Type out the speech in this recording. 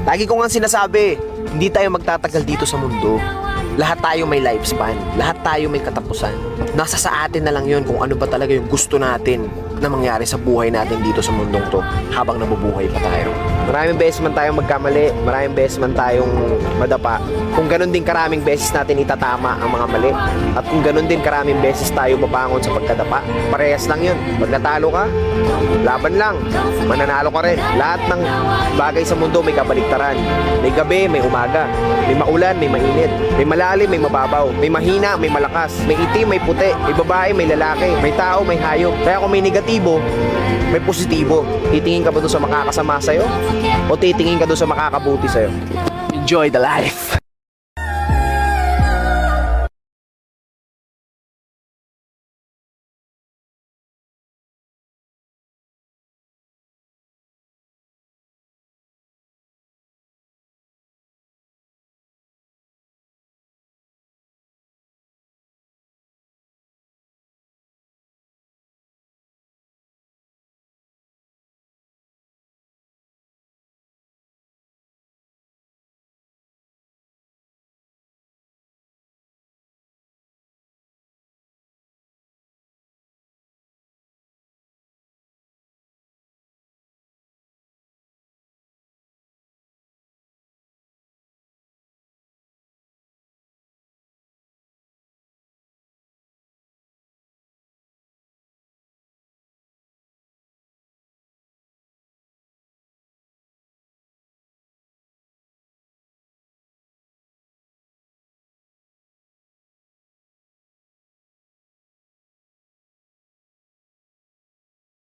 Lagi ko nga sinasabi, hindi tayo magtatagal dito sa mundo. Lahat tayo may lifespan, lahat tayo may katapusan. Nasa sa atin na lang yun kung ano ba talaga yung gusto natin na mangyari sa buhay natin dito sa mundong to habang nabubuhay pa tayo. Maraming beses man tayong magkamali, maraming beses man tayong madapa. Kung ganun din karaming beses natin itatama ang mga mali, at kung ganun din karaming beses tayo babangon sa pagkadapa, parehas lang yun. Pag natalo ka, laban lang, mananalo ka rin. Lahat ng bagay sa mundo may kabaliktaran. May gabi, may umaga, may maulan, may mainit, may malalim, may mababaw, may mahina, may malakas, may itim, may puti, may babae, may lalaki, may tao, may hayop. Kaya kung may negatibo, may positibo. Titingin ka ba doon sa makakasama sa'yo? O titingin ka doon sa makakabuti sa'yo? Enjoy the life!